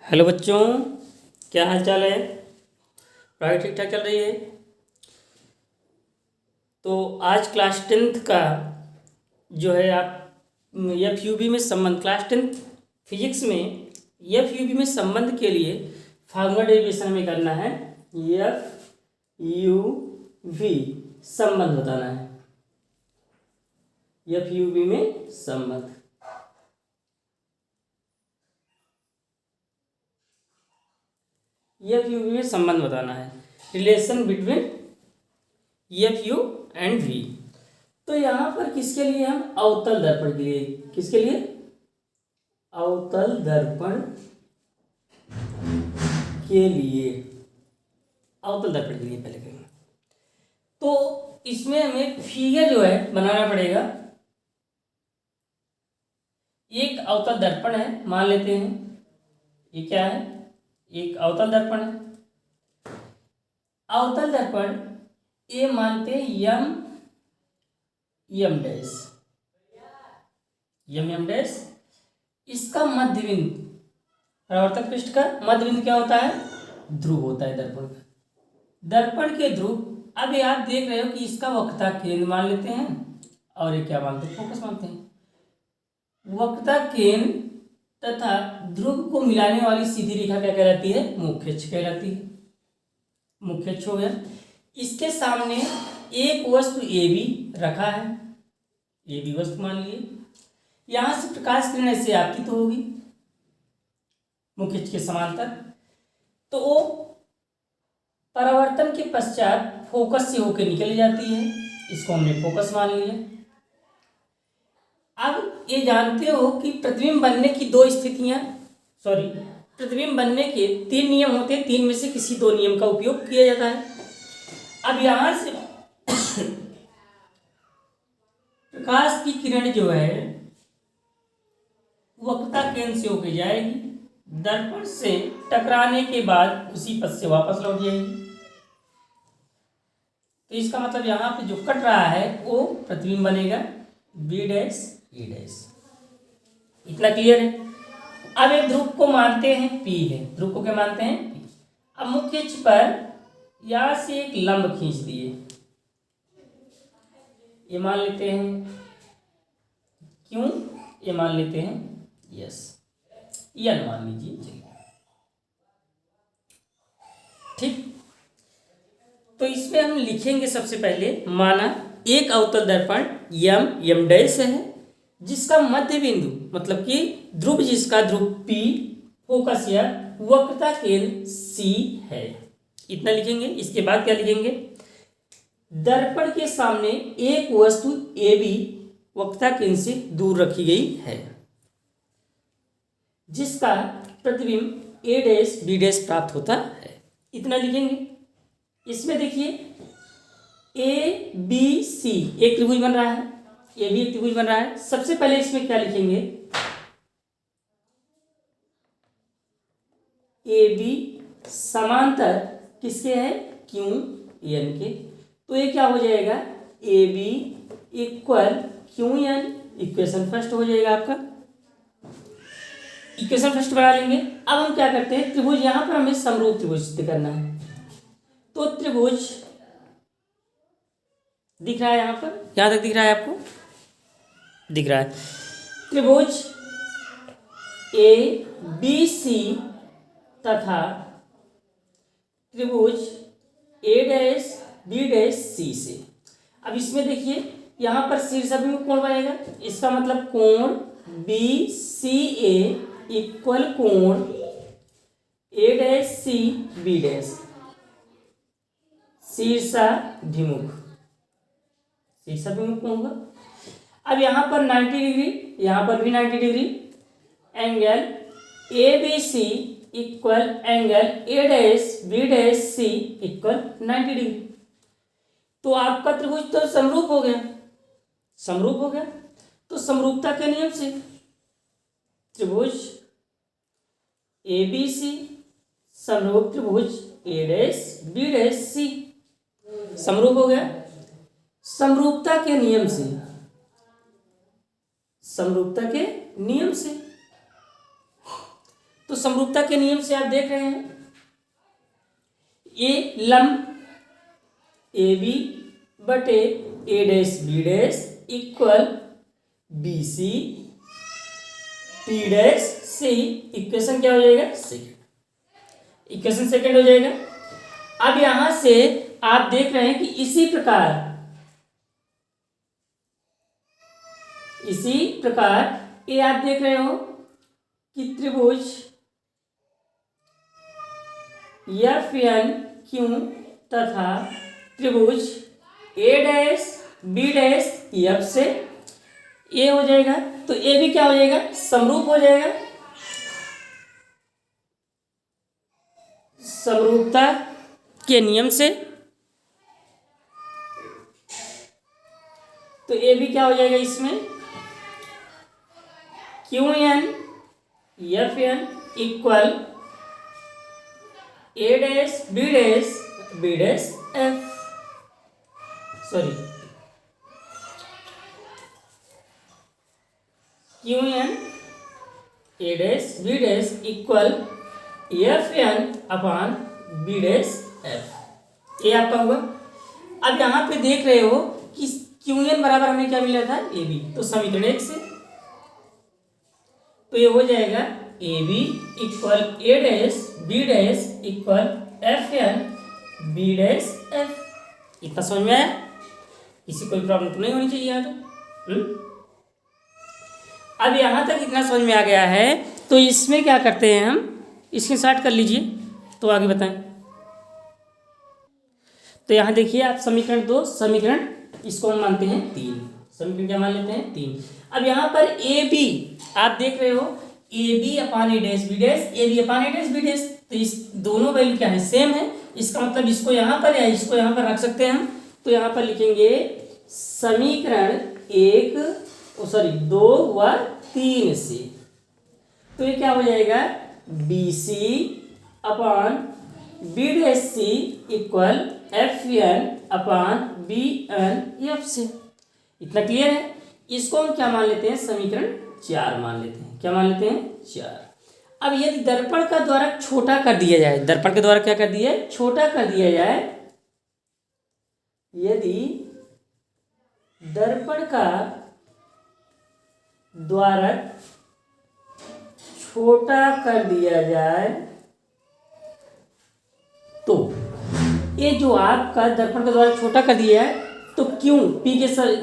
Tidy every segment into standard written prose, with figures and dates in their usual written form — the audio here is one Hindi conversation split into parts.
हेलो बच्चों, क्या हाल चाल है। पढ़ाई ठीक ठाक चल रही है। तो आज क्लास टेंथ का जो है आप एफ यू बी में संबंध क्लास टेंथ फिजिक्स में एफ यू बी में संबंध के लिए फार्मूला डेरिवेशन में करना है। एफ यू वी संबंध बताना है। एफ यू बी में संबंध एफ यू वी में संबंध बताना है। Relation between F U and V. तो यहाँ पर किसके लिए हम अवतल दर्पण के लिए, किसके लिए अवतल दर्पण के लिए, अवतल दर्पण के लिए पहले करेंगे। तो इसमें हमें फिगर जो है बनाना पड़ेगा। एक अवतल दर्पण है, मान लेते हैं ये क्या है, एक अवतल दर्पण है। अवतल दर्पण ये मानते हैं यम डैश, यम डैश। इसका मध्य बिंदु, परावर्तक पृष्ठ का मध्य बिंदु क्या होता है, ध्रुव होता है दर्पण का। दर्पण के ध्रुव, अभी आप देख रहे हो कि इसका वक्रता केंद्र मान लेते हैं और ये क्या मानते हैं, फोकस मानते हैं। वक्रता केंद्र तथा ध्रुव को मिलाने वाली सीधी रेखा क्या कहलाती है, मुख्य अक्ष कहलाती है। मुख्य अक्ष हो गया। इसके सामने एक वस्तु ए बी रखा है, ए बी वस्तु मान लिए। यहां से प्रकाश किरण ऐसे आपतित होगी मुख्य अक्ष के समांतर। तो वो परावर्तन के पश्चात फोकस से होकर निकल जाती है, इसको हमने फोकस मान लिया। अब ये जानते हो कि प्रतिबिंब बनने की दो स्थितियां, प्रतिबिंब बनने के तीन नियम होते हैं, तीन में से किसी दो नियम का उपयोग किया जाता है। अब यहां से प्रकाश की किरण जो है वक्रता केंद्र से होकर जाएगी, दर्पण से टकराने के बाद उसी पथ से वापस लौट जाएगी। तो इसका मतलब यहां पे जो कट रहा है वो प्रतिबिंब बनेगा बी डैश ई डैश। इतना क्लियर है। अब एक ध्रुव को मानते हैं पी है, ध्रुव को क्या मानते हैं पी। अब मुख्य अक्ष पर यहां से एक लंब खींच दिए, ये मान लेते हैं क्यों, ये मान लेते हैं यस, यन मान लीजिए, चलिए ठीक। तो इसमें हम लिखेंगे सबसे पहले, माना एक अवतल दर्पण यम डैश है जिसका मध्य बिंदु मतलब कि ध्रुव, जिसका ध्रुव P, फोकस या वक्रता केंद्र C है। इतना लिखेंगे। इसके बाद क्या लिखेंगे, दर्पण के सामने एक वस्तु AB वक्रता केंद्र से दूर रखी गई है जिसका प्रतिबिंब A डैश B डैश प्राप्त होता है। इतना लिखेंगे। इसमें देखिए ABC एक त्रिभुज बन रहा है, ये भी एक त्रिभुज बन रहा है। सबसे पहले इसमें क्या लिखेंगे, AB समांतर किसके है, QN के। तो ये क्या हो जाएगा, AB equal QN, equation first हो जाएगा आपका। इक्वेशन फर्स्ट बना लेंगे। अब हम क्या करते हैं, त्रिभुज, यहां पर हमें समरूप त्रिभुज सिद्ध करना है। तो त्रिभुज दिख रहा है, यहां पर यहां तक दिख रहा है, आपको दिख रहा है। त्रिभुज ABC तथा त्रिभुज A dash B dash C से। अब इसमें देखिए यहां पर शीर्षाभिमुख कोण बनेगा, इसका मतलब कोण BCA इक्वल कोण A dash C B dash, शीर्षाभिमुख होगा। अब यहां पर 90 डिग्री, यहां पर भी 90 degree, angle ABC equal angle A dash B dash C equal 90 degree. तो आपका त्रिभुज तो समरूप हो गया, समरूप हो गया। तो समरूपता के नियम से त्रिभुज ABC समरूप त्रिभुज A dash B dash C समरूप हो गया। समरूपता के नियम से, समरूपता के नियम से तो समरूपता के नियम से आप देख रहे हैं, ए लंब ए बी बटे A dash B dash equal B C P dash C. Equation क्या हो जाएगा? सेकेंड। इक्वेशन सेकेंड हो जाएगा। अब यहां से आप देख रहे हैं कि इसी प्रकार ये आप देख रहे हो कि त्रिभुज एफ एन क्यू तथा त्रिभुज ए डैश बी डैश एफ से ए हो जाएगा, तो ए भी क्या हो जाएगा? समरूप हो जाएगा। समरूपता के नियम से तो ए भी क्या हो जाएगा इसमें? Q N F N equal A dash B dash F, sorry Q N A dash B dash equal F N upon B dash F, ये आपका हुआ। अब यहाँ पे देख रहे हो कि क्यू एन बराबर हमें क्या मिला था? A B. तो समीकरण 1 से तो ये हो जाएगा A B equal A dash B dash equal F N B dash F. इतना समझ में आया? इसी कोई प्रॉब्लम तो नहीं होनी चाहिए यहाँ तो। अब यहाँ तक इतना समझ में आ गया है, तो इसमें क्या करते हैं हम, इसके स्टार्ट कर लीजिए तो आगे बताएं। तो यहाँ देखिए आप समीकरण 2, समीकरण इसको हम मानते हैं 3, समीकरण क्या मान लेते हैं? 3। अब यहाँ पर ए बी आप देख रहे हो, A B upon A dash B dash, A B upon A dash B dash, तो इस दोनों वैल्यू क्या है? सेम है। इसका मतलब इसको यहाँ पर या इसको यहाँ पर रख सकते हैं हम। तो यहाँ पर लिखेंगे समीकरण 2 व 3 से, तो ये क्या हो जाएगा? B C upon B dash C equal F N अपान बी एन एफ से। इतना क्लियर है? इसको हम क्या मान लेते हैं? समीकरण 4 मान लेते हैं। क्या मान लेते हैं? 4। अब यदि दर्पण का द्वारा छोटा कर दिया जाए, दर्पण के द्वारा क्या कर दिया है? छोटा कर दिया जाए। यदि दर्पण का द्वारा छोटा कर दिया जाए तो ये जो आपका दर्पण के द्वारा छोटा कर दिया है, तो क्यों पी के सर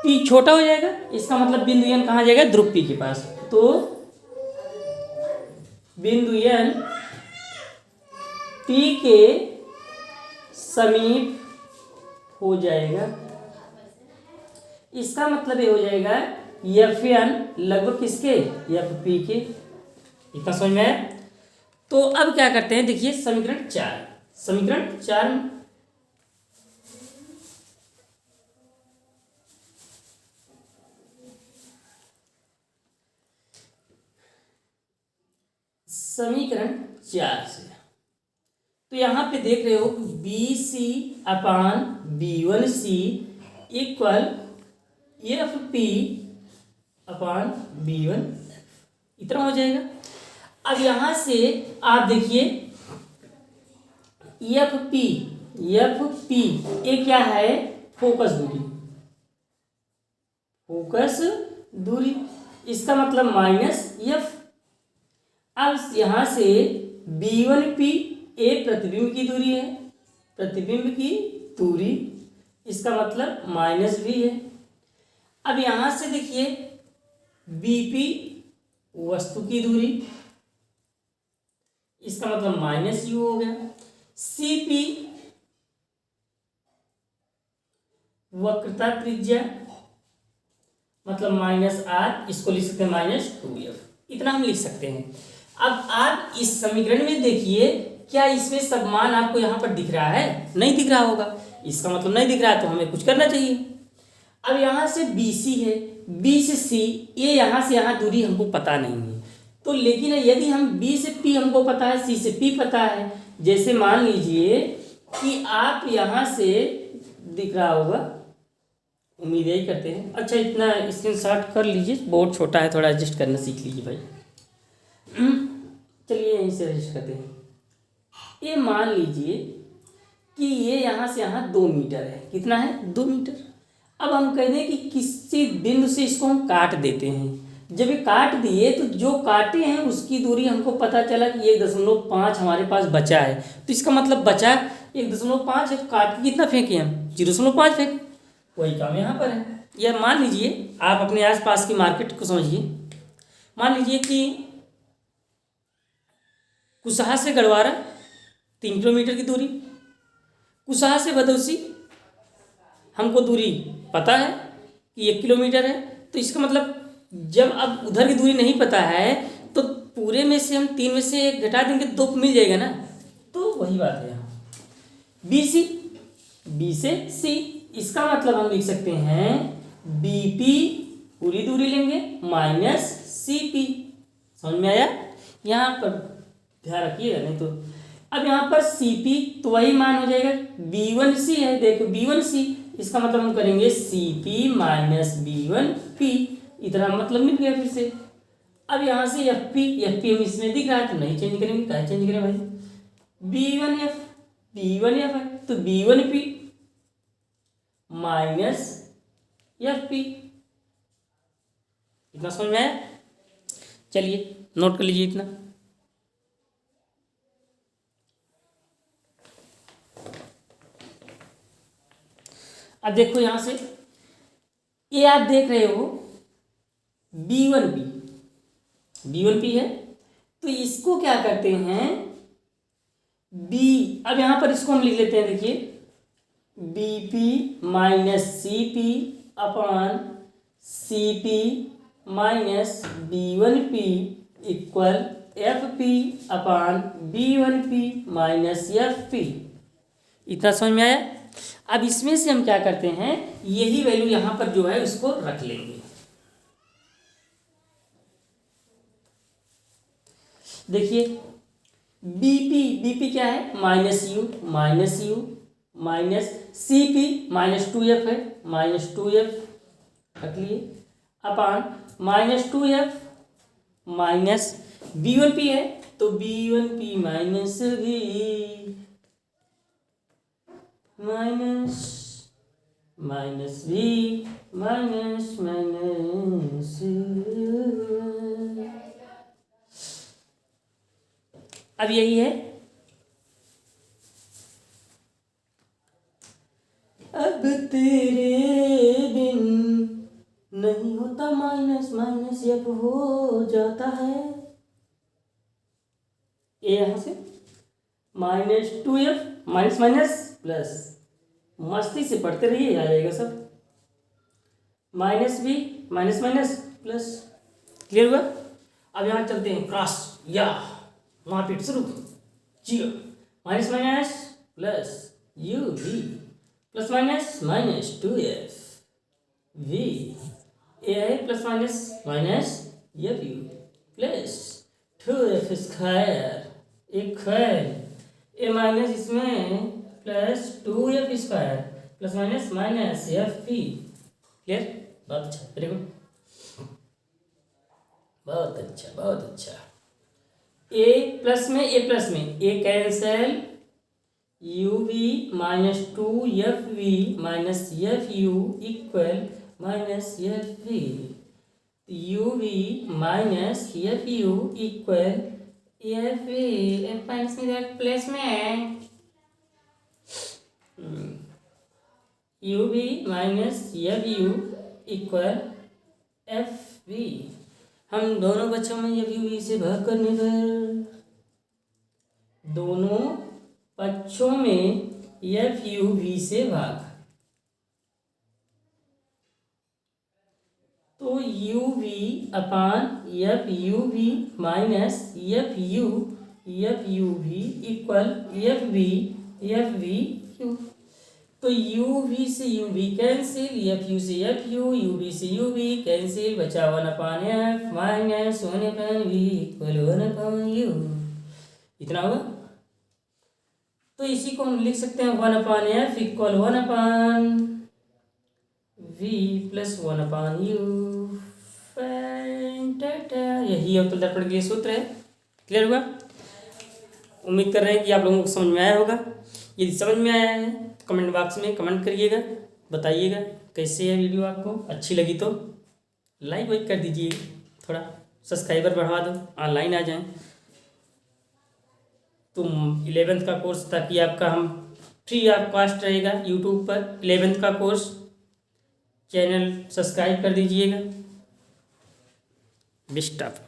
पी छोटा हो जाएगा। इसका मतलब बिंदु एन कहाँ जाएगा? ध्रुव पी के पास। तो बिंदु एन पी के समीप हो जाएगा। इसका मतलब ये हो जाएगा एफ एन लगभग किसके? एफ पी के। इतना समझ में आया? तो अब क्या करते हैं, देखिए समीकरण 4, समीकरण 4 समीकरण 4 से तो यहाँ पे देख रहे हो B C upon B one C equal F P upon B one, इतना हो जाएगा। अब यहाँ से आप देखिए एफ पी ये क्या है? फोकस दूरी, फोकस दूरी, इसका मतलब माइनस एफ। अब यहाँ से बी वन पी ए प्रतिबिंब की दूरी है, प्रतिबिंब की दूरी, इसका मतलब माइनस भी है। अब यहाँ से देखिए बीपी वस्तु की दूरी, इसका मतलब माइनस यू हो गया। सीपी वक्रता त्रिज्या, मतलब माइनस आर, इसको लिख सकते हैं माइनस 2f। इतना हम लिख सकते हैं। अब आप इस समीकरण में देखिए, क्या इसमें सब मान आपको यहाँ पर दिख रहा है? नहीं दिख रहा होगा। इसका मतलब नहीं दिख रहा है तो हमें कुछ करना चाहिए। अब यहाँ से BC है, B से C, ये यहाँ से यहाँ दूरी हमको पता नहीं है। तो लेकिन यदि हम B से P हमको पता है, C से P पता है, जैसे मान लीजिए कि आप यहाँ से दिख रहा होगा, उम्मीद यही करते हैं। अच्छा इतना स्क्रीनशॉट कर लीजिए, बहुत छोटा है, थोड़ा एडजस्ट करना सीख लीजिए भाई। यहीं से रजिस्टर करते हैं। ये मान लीजिए कि ये यहाँ से यहाँ 2 मीटर है। कितना है? 2 मीटर। अब हम कह दें कि किसी बिंदु से इसको हम काट देते हैं। जब ये काट दिए तो जो काटे हैं उसकी दूरी हमको पता चला कि 1.5 हमारे पास बचा है। तो इसका मतलब बचा 1.5 है, तो काट के कितना फेंके हम? 0.5 फेंक। वही काम यहाँ पर है। या मान लीजिए आप अपने आसपास की मार्केट को समझिए। मान लीजिए कि कुसहा से गढ़वारा 3 किलोमीटर की दूरी, कुसहा से भदौसी हमको दूरी पता है कि 1 किलोमीटर है। तो इसका मतलब जब अब उधर की दूरी नहीं पता है तो पूरे में से हम 3 में से 1 घटा देंगे, 2 मिल जाएगा ना। तो वही बात है यहाँ। बी सी, बी से सी, इसका मतलब हम लिख सकते हैं बी पी पूरी दूरी लेंगे माइनस सी पी। समझ में आया? यहाँ पर ध्यान रखिएगा, नहीं तो अब यहाँ पर सी पी तो वही मान हो जाएगा B1C है। देखो B1C, इसका मतलब हम करेंगे सी पी माइनस B1P। इतना मतलब मिल गया फिर से। अब यहाँ से FP हम इसमें दिख रहा है तो नहीं चेंज करेंगे। क्या चेंज करें भाई? B1F है तो B1P माइनस FP। इतना समझ में आया? चलिए नोट कर लीजिए इतना। अब देखो यहां से ये आप देख रहे हो B1P है, तो इसको क्या करते हैं B। अब यहां पर इसको हम लिख लेते हैं, देखिए BP minus CP upon CP minus B1P equal FP upon B1P minus FP। इतना समझ में आया? अब इसमें से हम क्या करते हैं, यही वैल्यू यहां पर जो है उसको रख लेंगे। देखिए BP क्या है? Minus you minus CP minus 2F है, माइनस 2F रख लिए upon minus 2F minus B1P है तो B1P minus V minus minus V minus minus. अब यही है। अब तेरे बिन नहीं होता माइनस माइनस F हो जाता है। ये यहां से minus 2F minus minus plus, मस्ती से पढ़ते रहिए, आ जाएगा सब। Minus V minus minus plus. Clear हुआ? अब यहां चलते हैं क्रॉस या वहां पे शुरू जियो minus minus plus UV plus minus minus 2F V ए है plus minus minus FU plus 2F square एक ए माइनस इसमें plus 2F square plus minus minus FP। Clear? बहुत अच्छा, वेरी गुड, बहुत अच्छा बहुत अच्छा। ए प्लस में A cancel UV minus 2FV minus FU equal minus FV। UV minus FU equal FV। F minus में प्लस में UV minus FU equal FV। हम दोनों बच्चों में FUV से भाग करने पर दोनों पक्षों में FUV से भाग, तो UV अपान FUV minus FUV equal FV। तो UV से UV कैंसिल, FU से FU, UV से UV कैंसिल, बचा 1/F minus 1/V equal 1/U। इतना होगा। तो इसी को हम लिख सकते हैं 1/F equal 1/V plus 1/U। यही अवतल दर्पण के लिए सूत्र है। क्लियर हुआ? उम्मीद कर रहे हैं कि आप लोगों को समझ में आया होगा। यदि समझ में आया है तो कमेंट बॉक्स में कमेंट करिएगा, बताइएगा कैसे है वीडियो, आपको अच्छी लगी तो लाइक वाइक कर दीजिए, थोड़ा सब्सक्राइबर बढ़वा दो, ऑनलाइन आ जाएं। तो 11th का कोर्स ताकि आपका हम फ्री ऑफ कॉस्ट रहेगा यूट्यूब पर 11th का कोर्स। चैनल सब्सक्राइब कर दीजिएगा। Best of